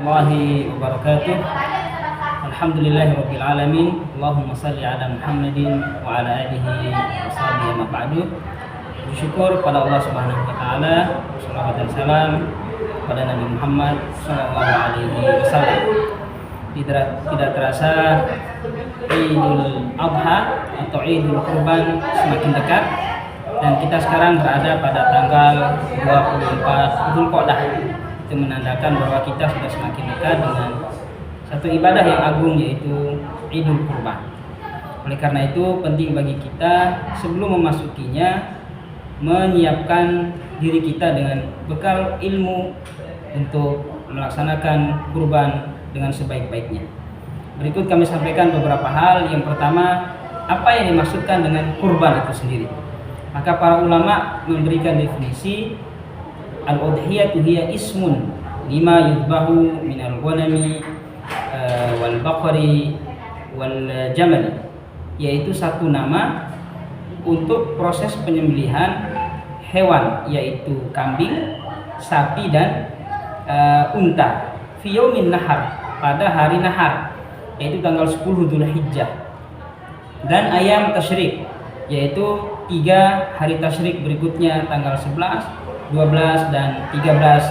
warahmatullahi wabarakatuh. Alhamdulillahirabbil alamin. Allahumma shalli ala Muhammadin wa ala alihi washabihi ma ba'du. Bersyukur pada Allah Subhanahu wa taala, salawat dan salam pada Nabi Muhammad sallallahu alaihi wasallam. Tidak terasa Idul Adha atau Idul Kurban semakin dekat, dan kita sekarang berada pada tanggal 24 Dzulqa'dah. Itu menandakan bahwa kita sudah semakin dekat dengan satu ibadah yang agung, yaitu Idul Kurban. Oleh karena itu penting bagi kita sebelum memasukinya menyiapkan diri kita dengan bekal ilmu untuk melaksanakan kurban dengan sebaik-baiknya. Berikut kami sampaikan beberapa hal. Yang pertama, apa yang dimaksudkan dengan kurban itu sendiri. Maka para ulama memberikan definisi, al-udhiyatu hiya ismun lima yudbahu minal ghanami wal baqari wal jamali, yaitu satu nama untuk proses penyembelihan hewan, yaitu kambing, sapi dan unta, fi yaumin nahar, pada hari nahar, yaitu tanggal 10 Dzulhijjah, dan ayam tasyrik, yaitu 3 hari tasyrik berikutnya, tanggal 11, 12 dan 13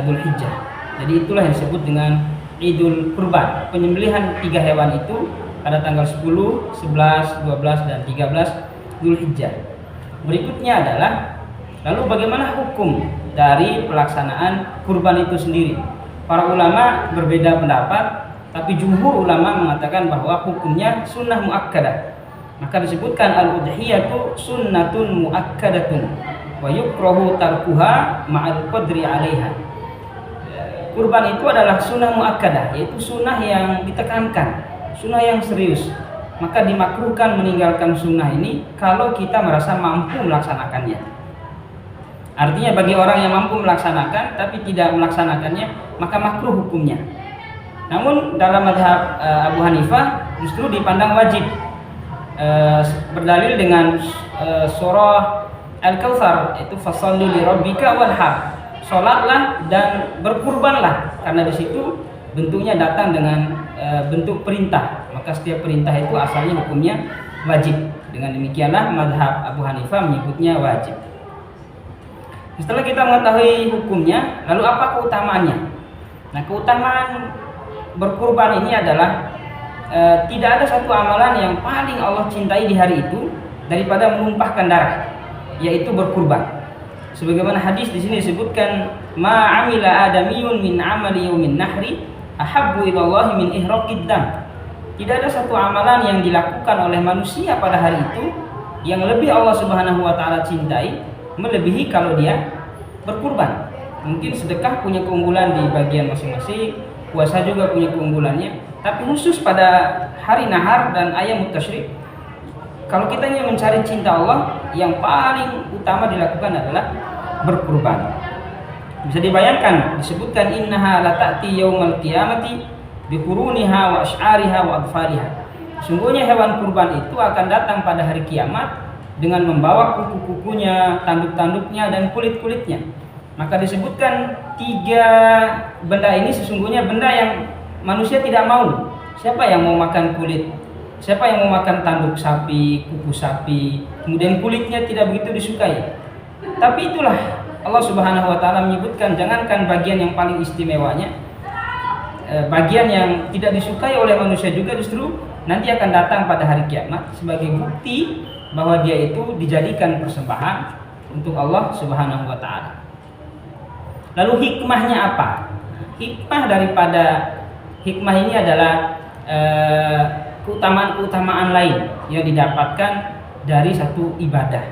Dzulhijjah. Jadi itulah yang disebut dengan Idul Kurban, penyembelihan 3 hewan itu pada tanggal 10, 11, 12 dan 13 Dzulhijjah. Berikutnya adalah, lalu bagaimana hukum dari pelaksanaan kurban itu sendiri? Para ulama berbeda pendapat, tapi jumhur ulama mengatakan bahwa hukumnya sunnah muakkadah. Maka disebutkan al-udhiyatu sunnatun muakkadatun wa yukrahu tarkuha ma'al qadri 'alaiha. Kurban itu adalah sunnah muakkadah, yaitu sunnah yang ditekankan, sunnah yang serius. Maka dimakruhkan meninggalkan sunnah ini kalau kita merasa mampu melaksanakannya. Artinya bagi orang yang mampu melaksanakan tapi tidak melaksanakannya, maka makruh hukumnya. Namun dalam mazhab Abu Hanifah justru dipandang wajib, berdalil dengan surah Al-Kautsar, itu fasholli li rabbika wanhar, salatlah dan berkurbanlah, karena di situ bentuknya datang dengan bentuk perintah, maka setiap perintah itu asalnya hukumnya wajib. Dengan demikianlah mazhab Abu Hanifah menyebutnya wajib. Setelah kita mengetahui hukumnya, lalu apa keutamaannya? Nah, keutamaan berkurban ini adalah tidak ada satu amalan yang paling Allah cintai di hari itu daripada menumpahkan darah, yaitu berkurban. Sebagaimana hadis di sini disebutkan, ma amila adamiyun min amali yaumin nahri ahabbu ilallahi min ihraqid dam. Tidak ada satu amalan yang dilakukan oleh manusia pada hari itu yang lebih Allah Subhanahu wa taala cintai melebihi kalau dia berkurban. Mungkin sedekah punya keunggulan di bagian masing-masing, puasa juga punya keunggulannya, tapi khusus pada hari nahar dan ayam tasyrik, kalau kita ingin mencari cinta Allah, yang paling utama dilakukan adalah berkurban. Bisa dibayangkan, disebutkan innaha lata'ti yaumal qiyamati biquruniha wa asy'ariha wa adfariha. Sungguhnya hewan kurban itu akan datang pada hari kiamat dengan membawa kuku-kukunya, tanduk-tanduknya dan kulit-kulitnya. Maka disebutkan 3 benda ini sesungguhnya benda yang manusia tidak mau. Siapa yang mau makan kulit? Siapa yang mau makan tanduk sapi, kuku sapi, kemudian kulitnya tidak begitu disukai? Tapi itulah Allah Subhanahu wa taala menyebutkan, jangankan bagian yang paling istimewanya, bagian yang tidak disukai oleh manusia juga justru nanti akan datang pada hari kiamat sebagai bukti bahwa dia itu dijadikan persembahan untuk Allah Subhanahu wa taala. Lalu hikmahnya apa? Hikmah ini adalah keutamaan-keutamaan lain yang didapatkan dari satu ibadah.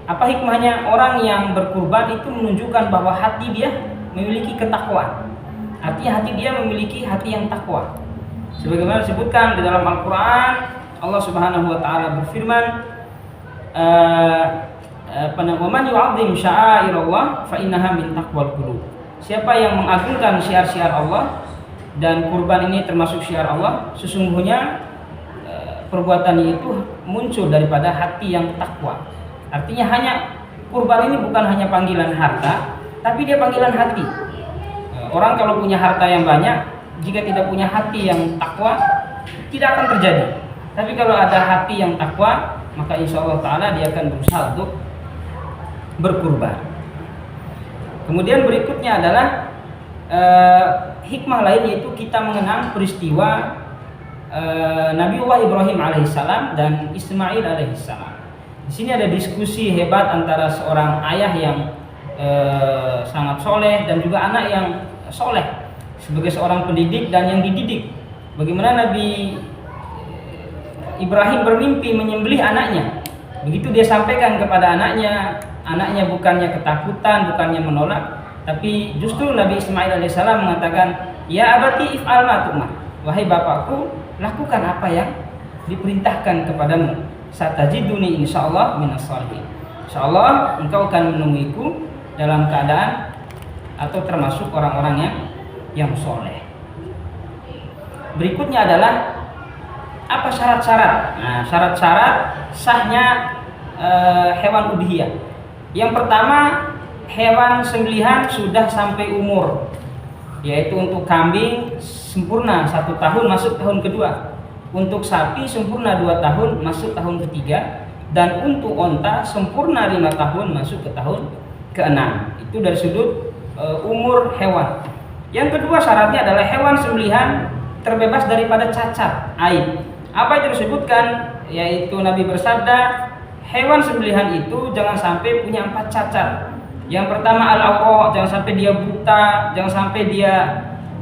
Apa hikmahnya? Orang yang berkurban itu menunjukkan bahwa hati dia memiliki ketakwaan. Artinya hati dia memiliki hati yang takwa. Sebagaimana disebutkan di dalam Al-Qur'an, Allah Subhanahu wa taala berfirman, "Man yu'azzim sya'airallah fa innaha min taqwal qulub." Siapa yang mengagungkan syiar-syiar Allah, dan kurban ini termasuk syiar Allah, sesungguhnya perbuatan itu muncul daripada hati yang takwa. Artinya kurban ini bukan hanya panggilan harta, tapi dia panggilan hati. Orang kalau punya harta yang banyak, jika tidak punya hati yang takwa, tidak akan terjadi. Tapi kalau ada hati yang takwa, maka insya Allah Ta'ala dia akan berusaha untuk berkurban. Kemudian berikutnya adalah hikmah lain, yaitu kita mengenang peristiwa Nabiullah Ibrahim alaihissalam dan Ismail alaihissalam. Di sini ada diskusi hebat antara seorang ayah yang sangat soleh dan juga anak yang soleh sebagai seorang pendidik dan yang dididik. Bagaimana Nabi Ibrahim bermimpi menyembelih anaknya. Begitu dia sampaikan kepada anaknya, anaknya bukannya ketakutan, bukannya menolak, tapi justru Nabi Ismail alaihissalam mengatakan, ya abati if'al ma tu'mar, wahai bapakku, lakukan apa yang diperintahkan kepadamu. Satajiduni insyaallah minas shalihin. Insyaallah engkau akan menemuiku dalam keadaan atau termasuk orang-orang yang soleh. Berikutnya adalah apa syarat-syarat? Nah, syarat-syarat sahnya hewan udhiyah. Yang pertama, hewan sembelihan sudah sampai umur, yaitu untuk kambing sempurna 1 tahun masuk tahun kedua, untuk sapi sempurna 2 tahun masuk tahun ketiga, dan untuk onta sempurna 5 tahun masuk ke tahun ke-6. Itu dari sudut umur hewan. Yang kedua syaratnya adalah hewan sembelihan terbebas daripada cacat, aib. Apa yang disebutkan? Yaitu Nabi bersabda, hewan sembelihan itu jangan sampai punya 4 cacat. Yang pertama al-awra, jangan sampai dia buta, jangan sampai dia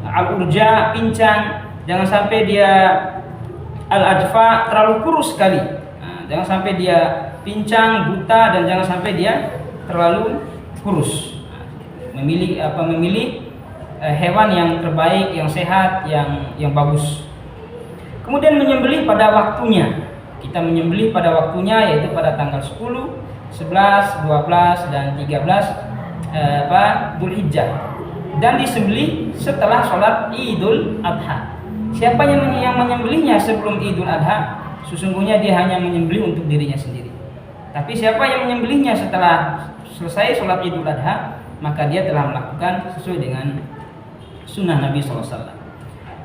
al-urja, pincang, jangan sampai dia al-ajfa, terlalu kurus sekali. Nah, jangan sampai dia pincang, buta, dan jangan sampai dia terlalu kurus. Memilih hewan yang terbaik, yang sehat, yang bagus. Kemudian menyembelih pada waktunya. Kita menyembelih pada waktunya, yaitu pada tanggal 10, 11, 12, dan 13 Dzulhijjah. Dan disembelih setelah sholat Idul Adha. Siapa yang menyembelihnya sebelum Idul Adha, sesungguhnya dia hanya menyembelih untuk dirinya sendiri. Tapi siapa yang menyembelihnya setelah selesai sholat Idul Adha, maka dia telah melakukan sesuai dengan sunnah Nabi SAW.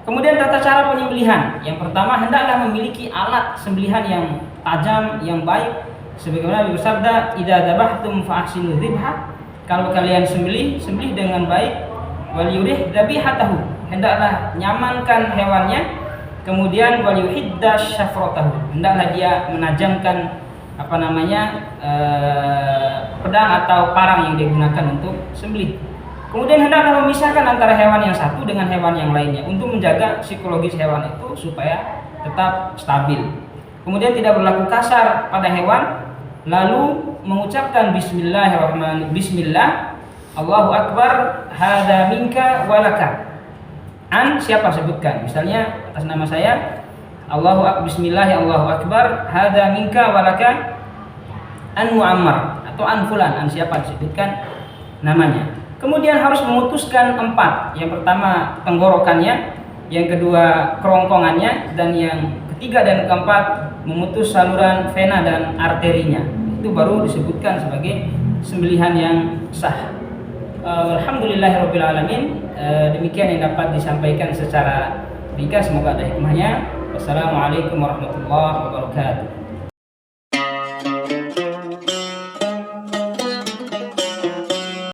Kemudian tata cara penyembelihan. Yang pertama, hendaklah memiliki alat sembelihan yang tajam, yang baik. Sebagaimana Nabi bersabda, "Idza dzabhtum fa ahsinu dzibha." Kalau kalian sembelih dengan baik. Wal yurih dzabihatahu. Hendaklah nyamankan hewannya. Kemudian wal yuhidda syafratahu. Hendaklah dia menajamkan pedang atau parang yang digunakan untuk sembelih. Kemudian hendaklah memisahkan antara hewan yang satu dengan hewan yang lainnya untuk menjaga psikologis hewan itu supaya tetap stabil. Kemudian tidak berlaku kasar pada hewan, lalu mengucapkan bismillahirrahmanirrahim, bismillah, Allahu akbar, hadza minka walaka. An siapa sebutkan? Misalnya atas nama saya, bismillah, Allahu akbar, hadza minka walaka an Muammar, atau an fulan, an siapa disebutkan namanya. Kemudian harus memutuskan 4. Yang pertama tenggorokannya, yang kedua kerongkongannya, dan yang ketiga dan keempat memutus saluran vena dan arterinya. Itu baru disebutkan sebagai sembelihan yang sah. Alhamdulillahirabbil alamin. Demikian yang dapat disampaikan secara ringkas, semoga ada hikmahnya. Wassalamualaikum warahmatullahi wabarakatuh.